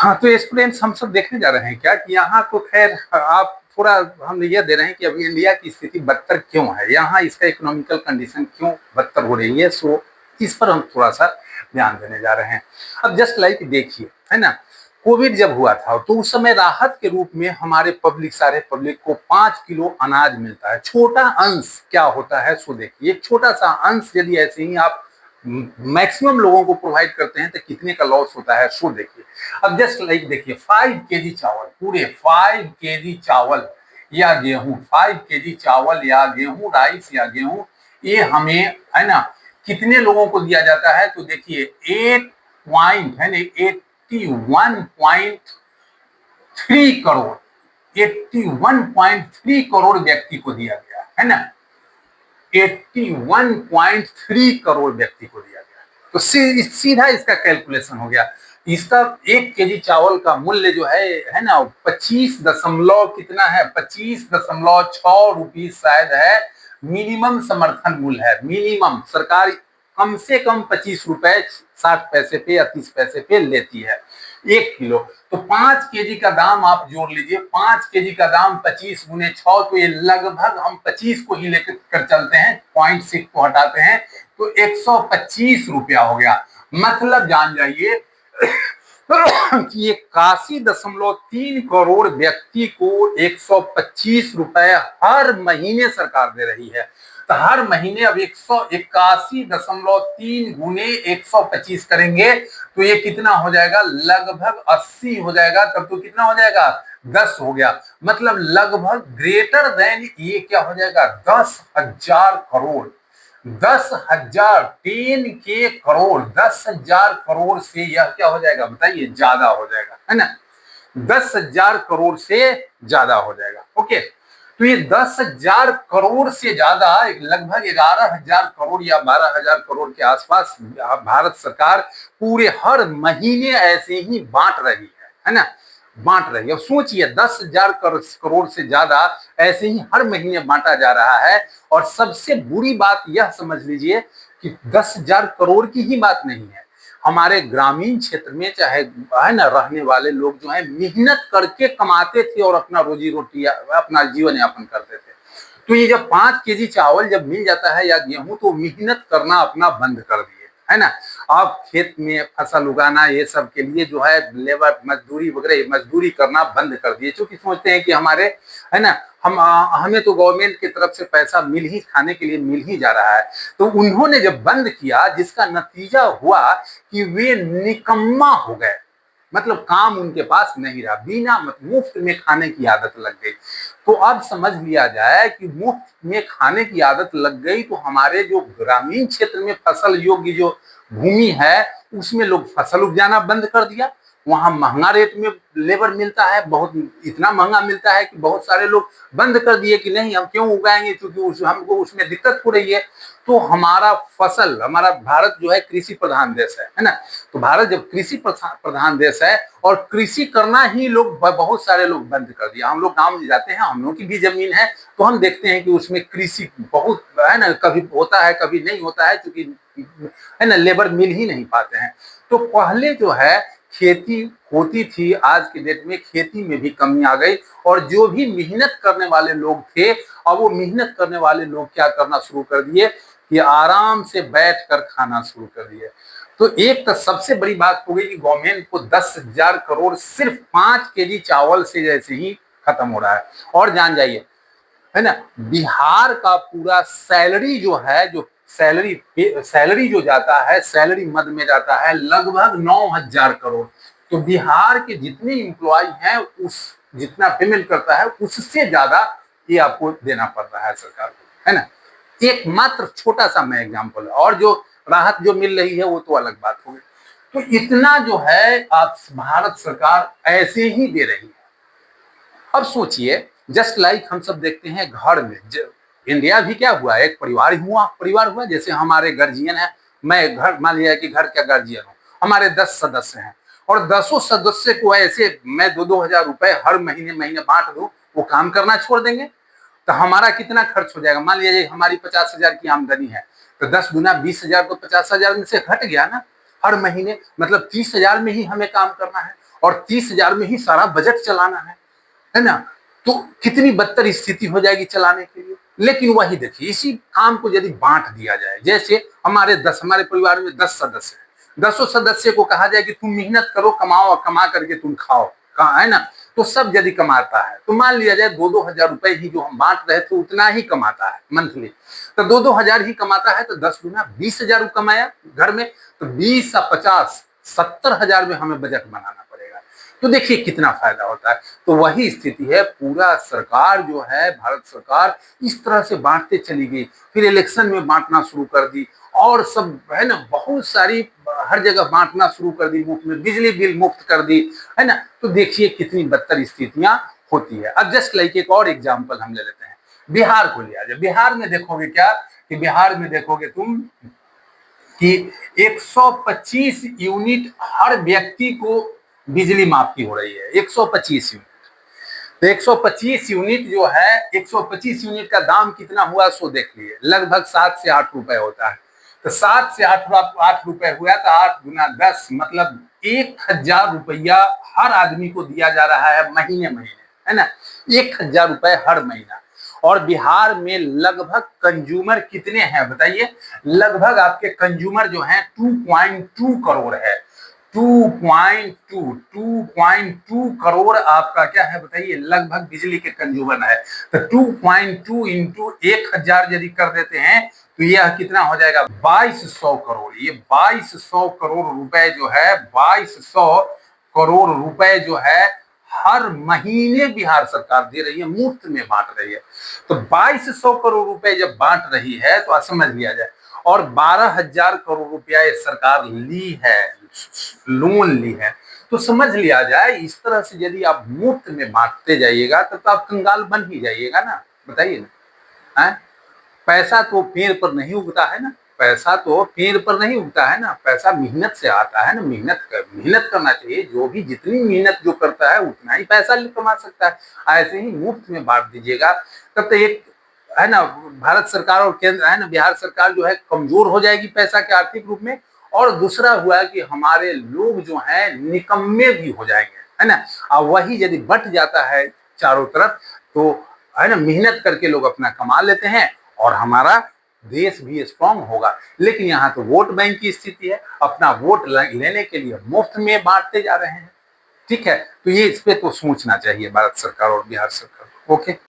हाँ, तो स्टूडेंट्स हम सब देखने जा रहे हैं क्या कि यहाँ तो खैर आप थोड़ा हम ये दे रहे हैं कि अभी इंडिया की स्थिति बदतर क्यों है, यहाँ इसका इकोनॉमिकल कंडीशन क्यों बदतर हो रही है। सो इस पर हम थोड़ा सा ध्यान देने जा रहे हैं। अब जस्ट लाइक देखिए, है ना, कोविड जब हुआ था तो उस समय राहत के रूप में हमारे सारे पब्लिक को 5 किलो अनाज मिलता है। छोटा अंश क्या होता है सो देखिए, एक छोटा सा अंश यदि ऐसे ही आप मैक्सिमम लोगों को प्रोवाइड करते हैं तो कितने का लॉस होता है सो देखिए। अब जस्ट लाइक देखिए, 5 केजी चावल, पूरे 5 केजी चावल या गेहूं, 5 केजी चावल या गेहूं, राइस या गेहूं, ये हमें, है ना, कितने लोगों को दिया जाता है तो देखिए 8 पॉइंट है ना 81.3 करोड़, 81.3 करोड़ व्यक्ति को दिया गया है ना, 81.3 करोड़ व्यक्ति को दिया गया। तो सीधा इसका कैलकुलेशन हो गया। इसका 1 केजी चावल का मूल्य जो है ना, 25 दशमलव कितना है, 25.6 रुपये शायद है, मिनिमम समर्थन मूल्य है। मिनिमम सरकार कम से कम 25 रुपए 60 पैसे पे या 30 पैसे पे लेती है 1 किलो। तो 5 केजी का दाम आप जोड़ लीजिए, 5 केजी का दाम 25 गुने 6, तो ये लगभग हम 25 को ही लेकर चलते हैं, 0.6 को हटाते हैं तो 125 रुपया हो गया। मतलब जान जाइए कि 81.3 करोड़ व्यक्ति को 125 रुपए हर महीने सरकार दे रही है। तो हर महीने अब 181.3 गुने 125 करेंगे तो ये कितना हो जाएगा, लगभग 80 हो जाएगा। तब तो कितना हो जाएगा, 10 हो गया। मतलब लगभग ग्रेटर देन ये क्या हो जाएगा, 10,000 करोड़, 10,000, 10K करोड़, 10,000 करोड़ से यह क्या हो जाएगा बताइए, ज्यादा हो जाएगा, है ना, 10,000 करोड़ से ज्यादा हो जाएगा। ओके, तो ये 10,000 करोड़ से ज्यादा लगभग 11,000 करोड़ या 12,000 करोड़ के आसपास भारत सरकार पूरे हर महीने ऐसे ही बांट रही है ना, बांट रही है। अब सोचिए 10,000 करोड़ से ज्यादा ऐसे ही हर महीने बांटा जा रहा है। और सबसे बुरी बात यह समझ लीजिए कि 10,000 करोड़ की ही बात नहीं है, हमारे ग्रामीण क्षेत्र में चाहे है ना रहने वाले लोग जो है मेहनत करके कमाते थे और अपना रोजी रोटी अपना जीवन यापन करते थे। तो ये जब 5 केजी चावल जब मिल जाता है या गेहूं, तो मेहनत करना अपना बंद कर दिए, है ना। आप खेत में फसल उगाना ये सब के लिए जो है लेबर मजदूरी वगैरह मजदूरी करना बंद कर दिए, क्योंकि सोचते हैं कि हमारे, है ना, हमें तो गवर्नमेंट की तरफ से पैसा खाने के लिए मिल ही जा रहा है। तो उन्होंने जब बंद किया, जिसका नतीजा हुआ कि वे निकम्मा हो गए, मतलब काम उनके पास नहीं रहा, बिना मुफ्त में खाने की आदत लग गई। तो अब समझ लिया जाए कि मुफ्त में खाने की आदत लग गई तो हमारे जो ग्रामीण क्षेत्र में फसल योग्य जो भूमि है उसमें लोग फसल उपजाना बंद कर दिया। वहां महंगा रेट में लेबर मिलता है, बहुत इतना महंगा मिलता है कि बहुत सारे लोग बंद कर दिए कि नहीं हम क्यों उगाएंगे, क्योंकि हमको उसमें दिक्कत हो रही है। तो हमारा हमारा भारत जो है कृषि प्रधान देश है ना। तो भारत जब कृषि प्रधान देश है और कृषि करना ही लोग बहुत सारे लोग बंद कर दिया। हम लोग गाँव में जाते हैं, हम लोग की भी जमीन है, तो हम देखते हैं कि उसमें कृषि बहुत, है ना, कभी होता है कभी नहीं होता है, क्योंकि है ना लेबर मिल ही नहीं पाते हैं। तो पहले जो है खेती होती थी, आज के डेट में खेती में भी कमी आ गई। और जो भी मेहनत करने वाले लोग थे, अब वो मेहनत करने वाले लोग क्या करना शुरू कर दिए कि आराम से बैठ कर खाना शुरू कर दिए। तो एक तो सबसे बड़ी बात हो गई कि गवर्नमेंट को 10,000 करोड़ सिर्फ 5 केजी चावल से जैसे ही खत्म हो रहा है। और जान जाइए, है ना, बिहार का पूरा सैलरी जो है, जो सैलरी जो जाता है, सैलरी मद में जाता है लगभग 9,000 करोड़। तो बिहार के जितने इम्प्लॉय हैं उस जितना पेमेंट करता है उससे ज्यादा ये आपको देना पड़ रहा है सरकार को, है ना। एक मात्र छोटा सा मैं एग्जाम्पल, और जो राहत जो मिल रही है वो तो अलग बात होगी। तो इतना जो है आप भारत सरकार ऐसे ही दे रही है। अब सोचिए, जस्ट लाइक हम सब देखते हैं घर में, इंडिया भी क्या हुआ, एक परिवार हुआ। जैसे हमारे गार्जियन है, मैं घर मान लिया कि घर का गार्जियन हूँ, हमारे 10 सदस्य हैं और 10 सदस्य को ऐसे मैं 2-2 हजार रुपए हर महीने महीने बांट दूं, वो काम करना छोड़ देंगे तो हमारा कितना खर्च हो जाएगा। मान लीजिए हमारी 50,000 की आमदनी है, तो 10 गुना 20,000 तो 50,000 में से घट गया ना हर महीने, मतलब 30,000 में ही हमें काम करना है। और 30,000 में ही सारा बजट चलाना है ना, तो कितनी बदतर स्थिति हो जाएगी चलाने के लिए। लेकिन वही देखिए, इसी काम को यदि बांट दिया जाए, जैसे हमारे परिवार में 10 सदस्य हैं, 10 सदस्य को कहा जाए कि तुम मेहनत करो, कमाओ और कमा करके तुम खाओ, कहा है ना, तो सब यदि कमाता है तो मान लिया जाए 2-2 हजार रुपए ही जो हम बांट रहे थे उतना ही कमाता है मंथली, तो 2-2 हजार ही कमाता है, तो 10 गुना 20,000 कमाया घर में, तो 20 और 50 70,000 में हमें बजट बनाना पड़ेगा। तो देखिए कितना फायदा होता है। तो वही स्थिति है, पूरा सरकार जो है, भारत सरकार इस तरह से बांटते चली गई, फिर इलेक्शन में बांटना शुरू कर दी और सब है ना, बहुत सारी हर जगह बांटना शुरू कर दी, मुफ्त में बिजली बिल मुफ्त कर दी, है ना। तो देखिए कितनी बदतर स्थितियां होती है। अब जस्ट लाइक एक और एग्जाम्पल हम ले लेते हैं, बिहार को लिया जाए। बिहार में देखोगे क्या कि बिहार में देखोगे तुम कि 125 यूनिट हर व्यक्ति को बिजली माफ की हो रही है, 125 यूनिट। तो 125 यूनिट जो है, 125 यूनिट का दाम कितना हुआ सो देख लिए, लगभग 7 से 8 रुपए होता है। तो 7 से 8 रुपए हुआ, तो 8 गुना 10 मतलब 1,000 रुपया हर आदमी को दिया जा रहा है महीने महीने, है ना, 1,000 रुपए हर महीना। और बिहार में लगभग कंज्यूमर कितने हैं बताइए, लगभग आपके कंज्यूमर जो हैं 2.2 करोड़ है। 2.2 करोड़ आपका क्या है बताइए, लगभग बिजली के कंज्यूमर है। तो 2.2 इंटू 1,000 यदि कर देते हैं तो यह कितना हो जाएगा, 2,200 करोड़। ये 2,200 करोड़ रुपए जो है, 2,200 करोड़ रुपए जो है हर महीने बिहार सरकार दे रही है, मुफ्त में बांट रही है। तो 2,200 करोड़ रुपए जब बांट रही है तो समझ लिया जाए, और 12,000 करोड़ रुपया ये सरकार ली है, लोन ली है, तो समझ लिया जाए इस तरह से यदि आप मुफ्त में बांटते जाइएगा तब तो आप कंगाल बन ही जाइएगा ना, बताइए ना। है पैसा तो पेड़ पर नहीं उगता है ना, पैसा तो पेड़ पर नहीं उगता है ना, पैसा मेहनत से आता है ना, मेहनत करना चाहिए। जो भी जितनी मेहनत जो करता है उतना ही पैसा कमा सकता है। ऐसे ही मुफ्त में बांट दीजिएगा तब तो एक है ना, भारत सरकार और केंद्र है ना, बिहार सरकार जो है कमजोर हो जाएगी पैसा के आर्थिक रूप में, और दूसरा हुआ कि हमारे लोग जो है निकम्मे भी हो जाएंगे, है ना। और वही यदि बट जाता है चारों तरफ तो है ना, मेहनत करके लोग अपना कमा लेते हैं और हमारा देश भी स्ट्रांग होगा। लेकिन यहाँ तो वोट बैंक की स्थिति है, अपना वोट लेने के लिए मुफ्त में बांटते जा रहे हैं। ठीक है, तो ये इस पे तो सोचना चाहिए भारत सरकार और बिहार सरकार। ओके।